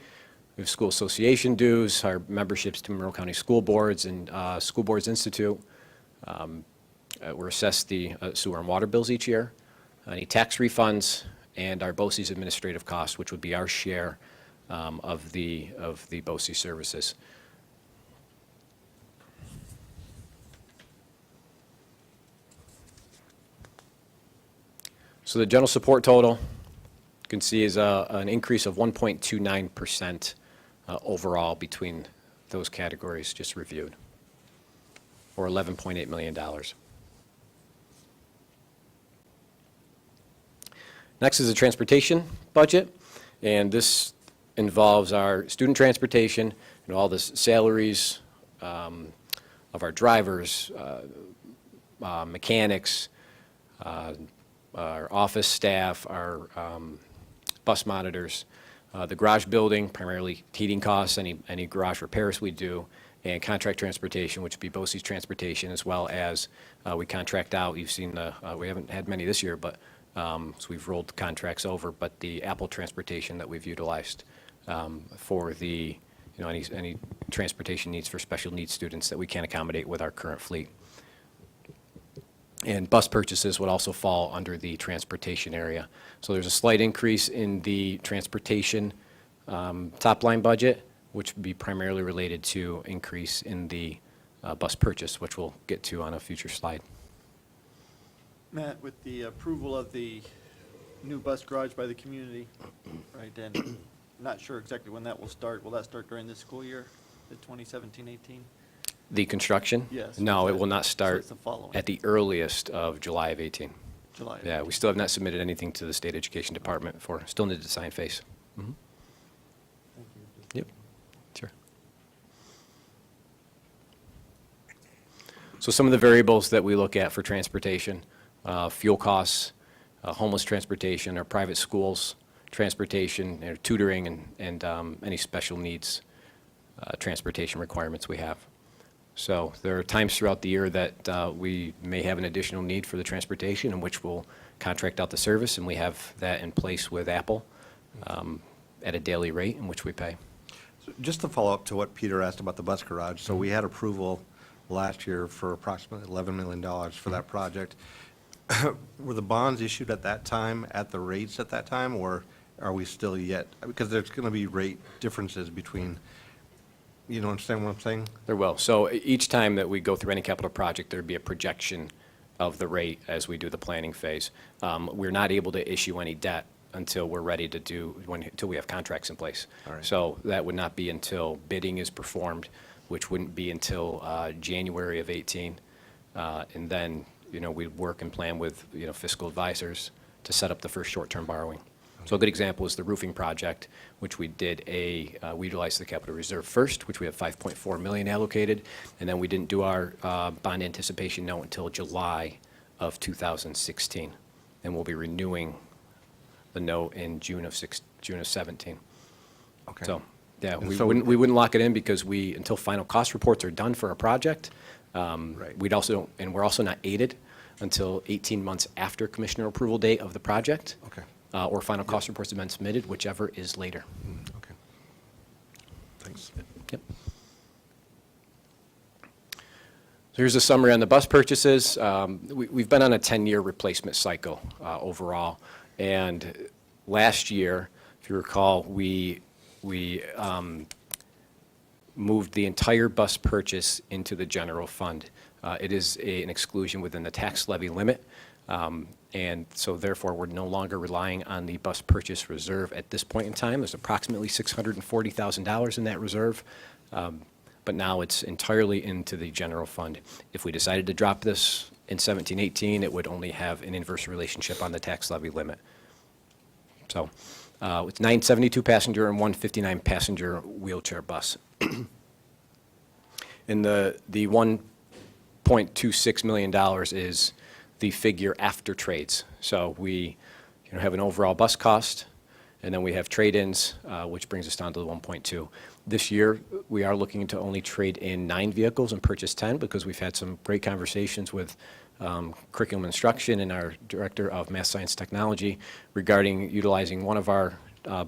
We have school association dues, our memberships to Monroe County School Boards and School Boards Institute. We're assessed the sewer and water bills each year, any tax refunds, and our BOCES administrative costs, which would be our share of the BOCES services. So the general support total, you can see, is an increase of 1.29% overall between those categories just reviewed, or $11.8 million. Next is the transportation budget, and this involves our student transportation and all the salaries of our drivers, mechanics, our office staff, our bus monitors, the garage building, primarily heating costs, any garage repairs we do, and contract transportation, which would be BOCES transportation, as well as we contract out. You've seen we haven't had many this year, but so we've rolled contracts over, but the Apple transportation that we've utilized for the, any transportation needs for special needs students that we can't accommodate with our current fleet. And bus purchases would also fall under the transportation area. So there's a slight increase in the transportation top-line budget, which would be primarily related to increase in the bus purchase, which we'll get to on a future slide. Matt, with the approval of the new bus garage by the community, right, and I'm not sure exactly when that will start. Will that start during this school year, the 2017-18? The construction? Yes. No, it will not So start it's the following. at the earliest of July of 18. July of Yeah, 18. we still have not submitted anything to the State Education Department still in the design phase. Mhm. Yep, sure. So some of the variables that we look at for transportation, fuel costs, homeless transportation, our private schools, transportation, tutoring, and any special needs transportation requirements we have. So there are times throughout the year that we may have an additional need for the transportation, in which we'll contract out the service, and we have that in place with Apple at a daily rate in which we pay. So just to follow up to what Peter asked about the bus garage, so we had approval last year for approximately $11 million for that project. Were the bonds issued at that time, at the rates at that time, or are we still yet? Because there's going to be rate differences between, you know, understand what I'm saying? There will. So each time that we go through any capital project, there'd be a projection of the rate as we do the planning phase. We're not able to issue any debt until we're ready to until we have contracts in place. All right. So that would not be until bidding is performed, which wouldn't be until January of 18. And then, we'd work and plan with, fiscal advisors to set up the first short-term borrowing. So a good example is the roofing project, which we we utilized the capital reserve first, which we have 5.4 million allocated, and then we didn't do our bond anticipation note until July of 2016. And we'll be renewing the note in June of 17. Okay. So, yeah, And we so- wouldn't lock it in because until final cost reports are done for a project, Right. we're also not aided until 18 months after commissioner approval date of the project. Okay. Or final cost reports have been submitted, whichever is later. Okay. Thanks. Yep. So here's a summary on the bus purchases. We've been on a 10-year replacement cycle overall. And last year, if you recall, we moved the entire bus purchase into the general fund. It is an exclusion within the tax levy limit. And so therefore, we're no longer relying on the bus purchase reserve at this point in time. There's approximately $640,000 in that reserve. But now it's entirely into the general fund. If we decided to drop this in 17-18, it would only have an inverse relationship on the tax levy limit. So it's 972 passenger and 159 passenger wheelchair bus. And the $1.26 million is the figure after trades. So we have an overall bus cost, and then we have trade-ins, which brings us down to the 1.2. This year, we are looking to only trade in 9 vehicles and purchase 10 because we've had some great conversations with curriculum instruction and our director of math science technology regarding utilizing one of our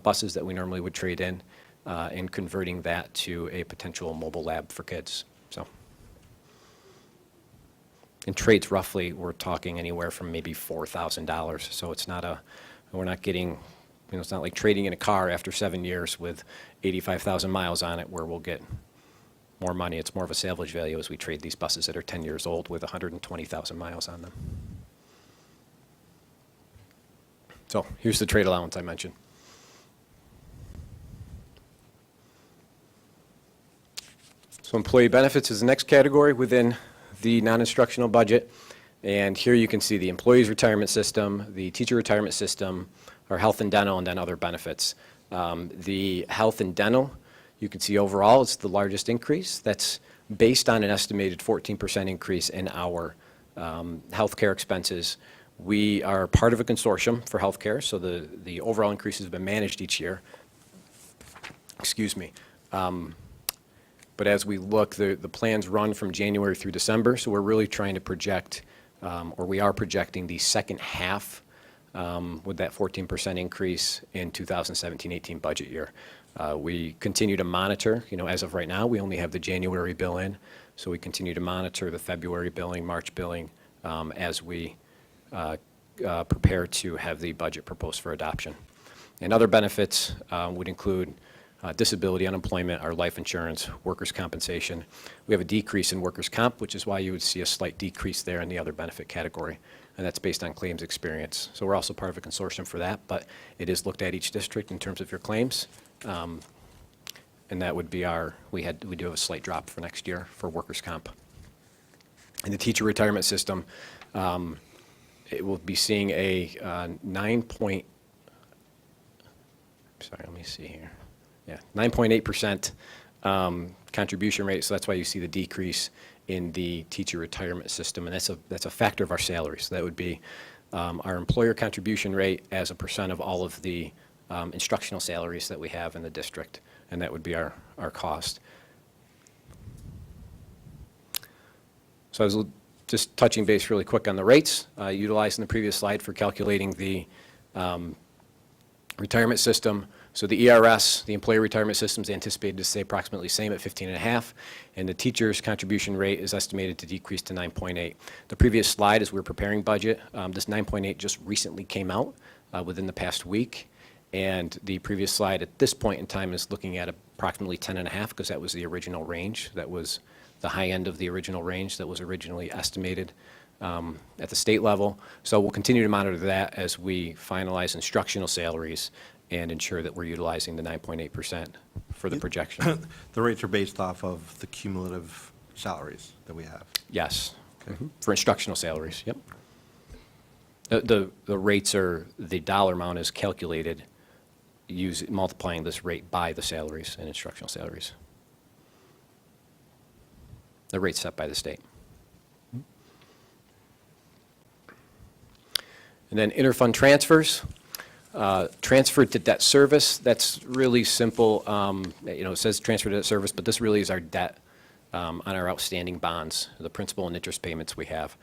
buses that we normally would trade in and converting that to a potential mobile lab for kids. So, in trades, roughly, we're talking anywhere from maybe $4,000. So we're not getting, it's not like trading in a car after 7 years with 85,000 miles on it where we'll get more money. It's more of a salvage value as we trade these buses that are 10 years old with 120,000 miles on them. So here's the trade allowance I mentioned. So employee benefits is the next category within the non-instructional budget. And here you can see the employees' retirement system, the teacher retirement system, our health and dental, and then other benefits. The health and dental, you can see overall, it's the largest increase. That's based on an estimated 14% increase in our healthcare expenses. We are part of a consortium for healthcare, so the overall increase has been managed each year. Excuse me. But as we look, the plans run from January through December, so we're really trying to project, or we are projecting the second half with that 14% increase in 2017-18 budget year. We continue to monitor, as of right now, we only have the January bill in, so we continue to monitor the February billing, March billing, as we prepare to have the budget proposed for adoption. And other benefits would include disability, unemployment, our life insurance, workers' compensation. We have a decrease in workers' comp, which is why you would see a slight decrease there in the other benefit category, and that's based on claims experience. So we're also part of a consortium for that, but it is looked at each district in terms of your claims, and that would be we do have a slight drop for next year for workers' comp. In the teacher retirement system, it will be seeing a 9.8% contribution rate, so that's why you see the decrease in the teacher retirement system, and that's a factor of our salaries. So that would be our employer contribution rate as a percent of all of the instructional salaries that we have in the district, and that would be our cost. So I was just touching base really quick on the rates utilized in the previous slide for calculating the retirement system. So the ERS, the employee retirement system, is anticipated to stay approximately the same at 15.5, and the teacher's contribution rate is estimated to decrease to 9.8. The previous slide, as we were preparing budget, this 9.8 just recently came out within the past week, and the previous slide at this point in time is looking at approximately 10.5 because that was the original range. That was the high end of the original range that was originally estimated at the state level. So we'll continue to monitor that as we finalize instructional salaries and ensure that we're utilizing the 9.8% for the projection. The rates are based off of the cumulative salaries that we have. Yes. Okay. For instructional salaries, yep. The rates are, the dollar amount is calculated multiplying this rate by the salaries and instructional salaries. The rate's set by the state. And then interfund transfers. Transferred to debt service, that's really simple. It says transfer to debt service, but this really is our debt on our outstanding bonds, the principal and interest payments we have.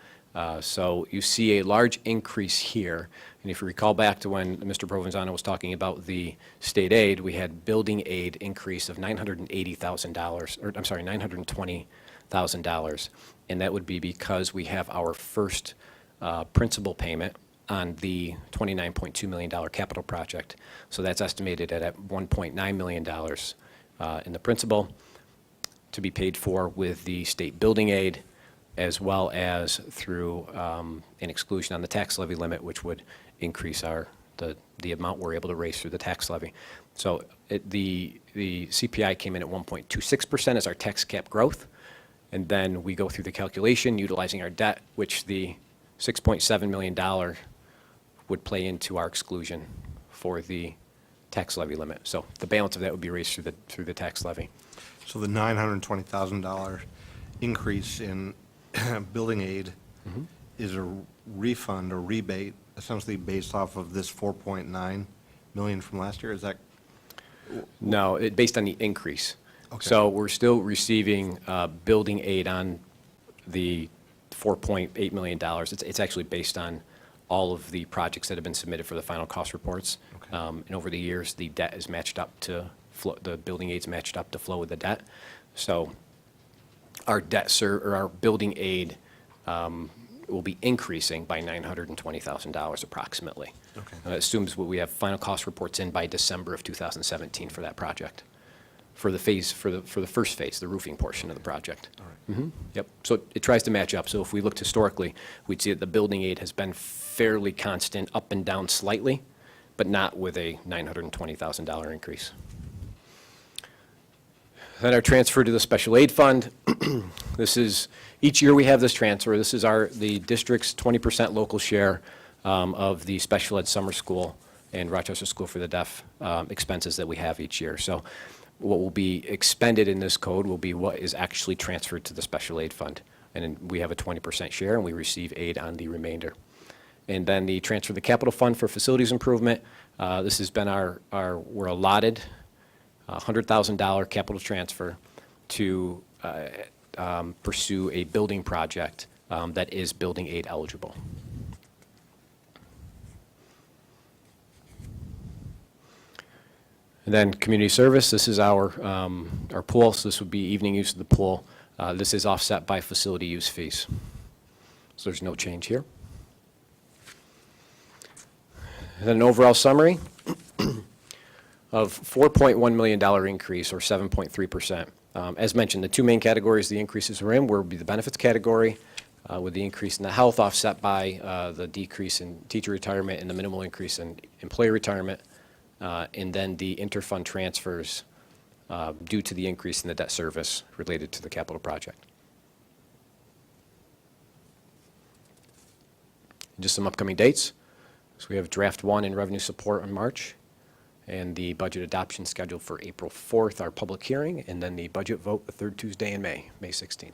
So you see a large increase here. And if you recall back to when Mr. Provenzano was talking about the state aid, we had building aid increase of $980,000, or I'm sorry, $920,000. And that would be because we have our first principal payment on the $29.2 million capital project. So that's estimated at $1.9 million in the principal to be paid for with the state building aid, as well as through an exclusion on the tax levy limit, which would increase the amount we're able to raise through the tax levy. So the CPI came in at 1.26% as our tax cap growth, and then we go through the calculation utilizing our debt, which the $6.7 million would play into our exclusion for the tax levy limit. So the balance of that would be raised through the tax levy. So the $920,000 increase in building aid is a refund or rebate essentially based off of this 4.9 million from last year? Is that? No, based on the increase. Okay. So we're still receiving building aid on the $4.8 million. It's actually based on all of the projects that have been submitted for the final cost reports. Okay. And over the years, the debt is matched up to the building aid's matched up to flow with the debt. So our our building aid will be increasing by $920,000 approximately. Okay. That assumes we have final cost reports in by December of 2017 for that project, for the first phase, the roofing portion of the project. All right. Yep. So it tries to match up. So if we looked historically, we'd see that the building aid has been fairly constant, up and down slightly, but not with a $920,000 increase. Then our transfer to the special aid fund. This is, each year we have this transfer. This is the district's 20% local share of the special ed summer school and Rochester School for the Deaf expenses that we have each year. So what will be expended in this code will be what is actually transferred to the special aid fund. And we have a 20% share, and we receive aid on the remainder. And then the transfer to the capital fund for facilities improvement. This has been we're allotted $100,000 capital transfer to pursue a building project that is building aid eligible. And then community service, this is our pool, so this would be evening use of the pool. This is offset by facility use fees. So there's no change here. And then an overall summary of $4.1 million increase, or 7.3%. As mentioned, the two main categories the increases are in will be the benefits category, with the increase in the health offset by the decrease in teacher retirement and the minimal increase in employee retirement, and then the interfund transfers due to the increase in the debt service related to the capital project. And just some upcoming dates. So we have draft 1 in revenue support in March, and the budget adoption scheduled for April 4th, our public hearing, and then the budget vote the third Tuesday in May, May 16th.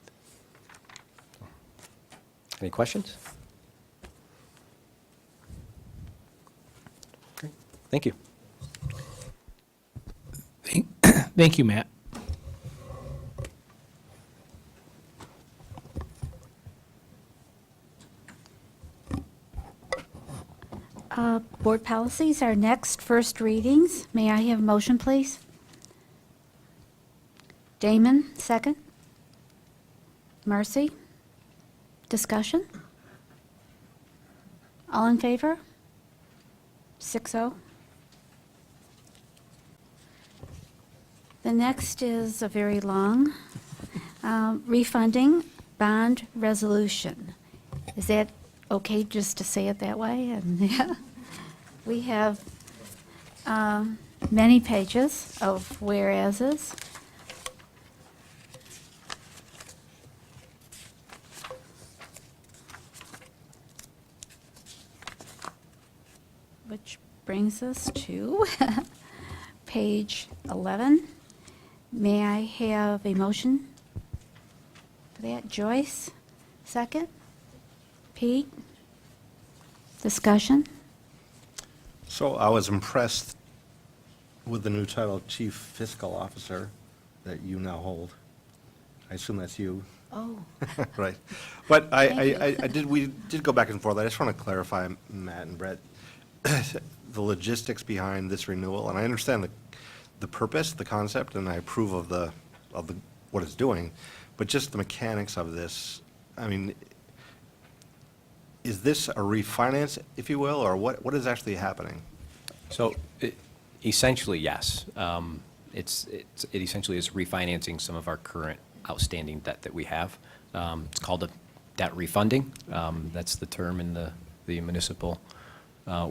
Any questions? Okay, thank you. Thank you, Matt. Board policies are next, first readings. May I have a motion, please? Damon, second. Marcy? Discussion? All in favor? 6-0. The next is a very long, refunding bond resolution. Is that okay just to say it that way? And yeah. We have many pages of whereases. brings us to page 11. May I have a motion for that? Joyce, second? Pete? Discussion? So I was impressed with the new title, Chief Fiscal Officer, that you now hold. I assume that's you. Oh, Right. But Thank you. we did go back and forth. I just want to clarify, Matt and Brett, the logistics behind this renewal, and I understand the purpose, the concept, and I approve of what it's doing, but just the mechanics of this, I mean, is this a refinance, if you will, or what is actually happening? So essentially, yes. It essentially is refinancing some of our current outstanding debt that we have. It's called a debt refunding. That's the term in the municipal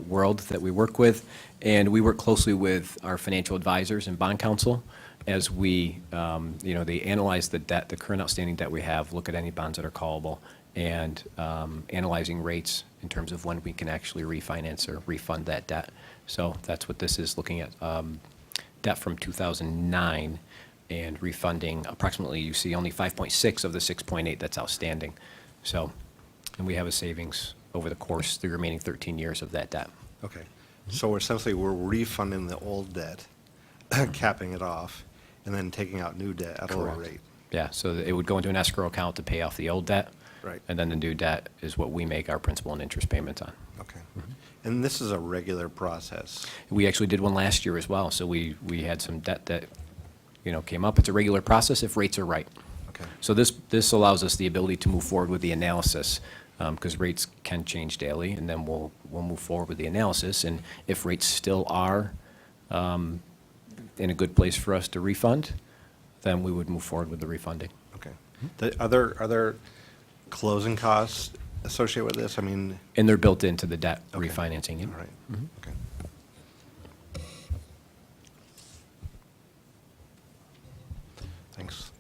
world that we work with. And we work closely with our financial advisors and bond counsel as we, they analyze the debt, the current outstanding debt we have, look at any bonds that are callable, and analyzing rates in terms of when we can actually refinance or refund that debt. So that's what this is, looking at debt from 2009 and refunding approximately, you see, only 5.6 of the 6.8 that's outstanding. So, and we have a savings over the course, the remaining 13 years of that debt. Okay. So essentially, we're refunding the old debt, capping it off, and then taking out new debt at a lower Correct. rate. Yeah, so it would go into an escrow account to pay off the old debt. Right. And then the new debt is what we make our principal and interest payments on. Okay. And this is a regular process. We actually did one last year as well, so we had some debt that, came up. It's a regular process if rates are right. Okay. So this allows us the ability to move forward with the analysis, because rates can change daily, and then we'll move forward with the analysis. And if rates still are in a good place for us to refund, then we would move forward with the refunding. Okay. Are there closing costs associated with this? I mean, And they're built into the debt Okay. refinancing. all right, okay. Thanks.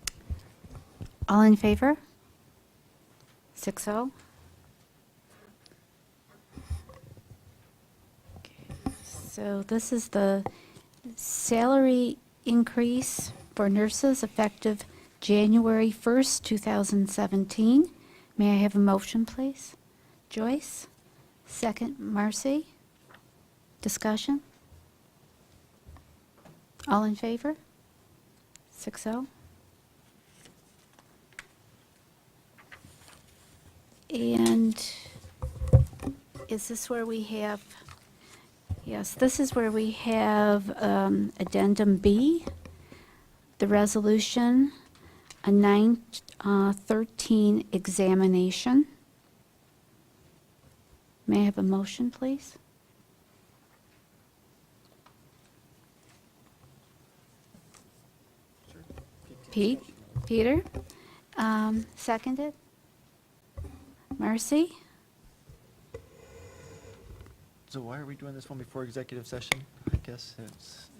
All in favor? 6-0. Okay, so this is the salary increase for nurses effective January 1st, 2017. May I have a motion, please? Joyce? Second, Marcy? Discussion? All in favor? 6-0. And is this where we have, yes, this is where we have addendum B, the resolution, a 9/13 examination. May I have a motion, please? Peter? Seconded? Marcy? So why are we doing this one before executive session? I guess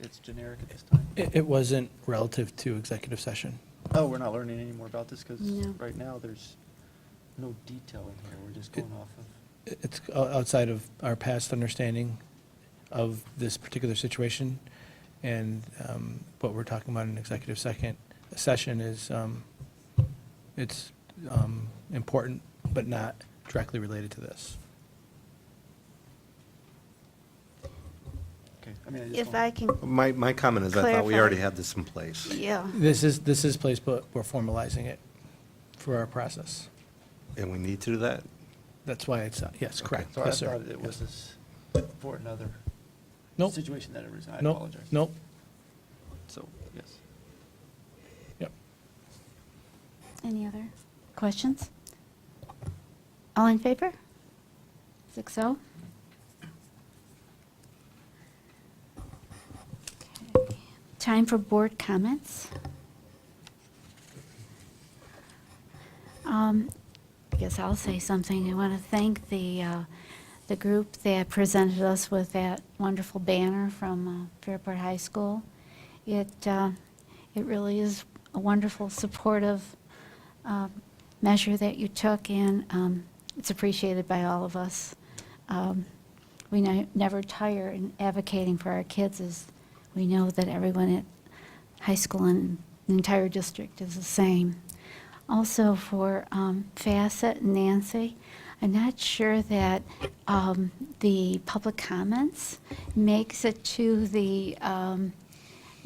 it's generic at this time. It wasn't relative to executive session. Oh, we're not learning any more about this because No. right now there's no detail in here. We're just going off of. It's outside of our past understanding of this particular situation, and what we're talking about in executive session is, it's important, but not directly related to this. Okay. I mean, If I can, My comment is I thought we Clarify. already had this in place. yeah. This is placed, but we're formalizing it for our process. And we need to do that? That's why it's, yes, Okay. correct. So I Yes, sir. thought it was Yes. this for another Nope. situation that arose. I Nope. apologize. Nope. So, yes. Yep. Any other questions? All in favor? 6-0. Okay. Time for board comments. I guess I'll say something. I want to thank the group that presented us with that wonderful banner from Fairport High School. It really is a wonderful, supportive measure that you took, and it's appreciated by all of us. we never tire in advocating for our kids, as we know that everyone at high school and the entire district is the same. Also for Facet and Nancy, I'm not sure that the public comments makes it to the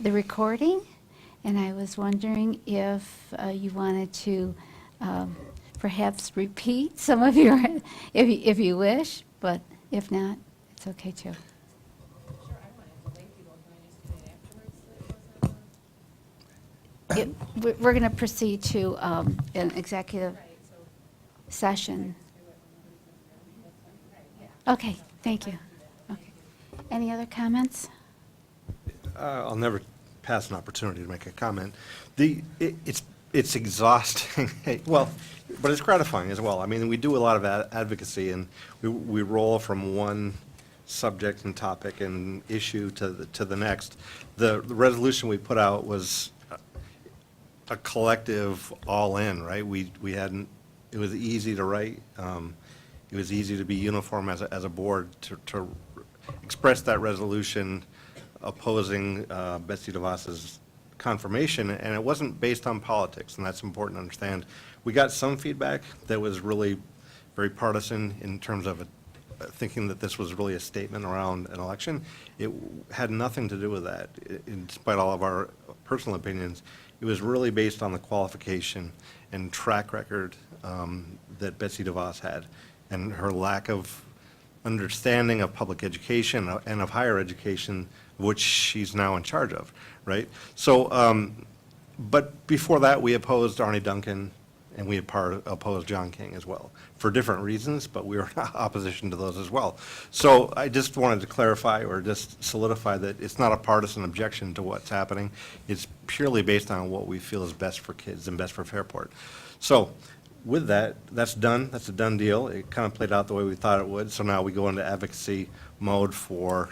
recording, and I was wondering if you wanted to perhaps repeat some of your, if you wish, but if not, it's okay too. We're going to proceed to an executive session. Okay, thank you. Okay. Any other comments? I'll never pass an opportunity to make a comment. It's exhausting, well, but it's gratifying as well. I mean, we do a lot of advocacy, and we roll from one subject and topic and issue to the next. The resolution we put out was a collective all-in, right? We hadn't, it was easy to write. It was easy to be uniform as a board to express that resolution opposing Betsy DeVos's confirmation, and it wasn't based on politics, and that's important to understand. We got some feedback that was really very partisan in terms of thinking that this was really a statement around an election. It had nothing to do with that, in spite of all of our personal opinions. It was really based on the qualification and track record that Betsy DeVos had, and her lack of understanding of public education and of higher education, which she's now in charge of, right? So, but before that, we opposed Arnie Duncan, and we opposed John King as well, for different reasons, but we were in opposition to those as well. So I just wanted to clarify, or just solidify, that it's not a partisan objection to what's happening. It's purely based on what we feel is best for kids and best for Fairport. So with that, that's done. That's a done deal. It kind of played out the way we thought it would. So now we go into advocacy mode for,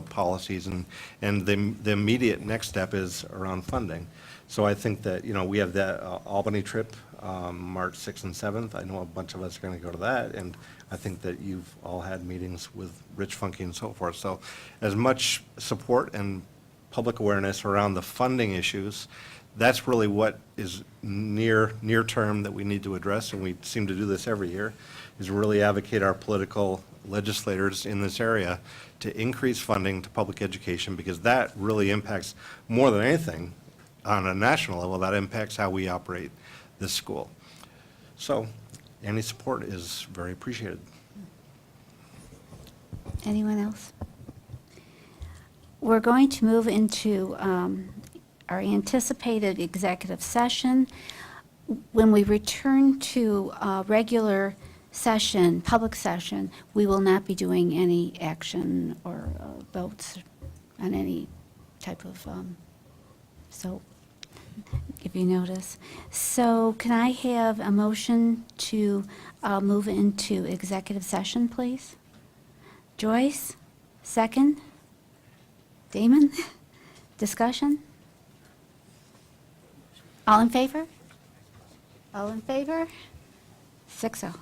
policies, and the immediate next step is around funding. So I think that, we have that Albany trip, March 6th and 7th. I know a bunch of us are going to go to that, and I think that you've all had meetings with Rich Funky and so forth. So as much support and public awareness around the funding issues, that's really what is near term that we need to address, and we seem to do this every year, is really advocate our political legislators in this area to increase funding to public education, because that really impacts, more than anything, on a national level, that impacts how we operate this school. So any support is very appreciated. Anyone else? We're going to move into our anticipated executive session. When we return to regular session, public session, we will not be doing any action or votes on any type of, so give you notice. So can I have a motion to move into executive session, please? Joyce, second? Damon? Discussion? All in favor? All in favor? 6-0.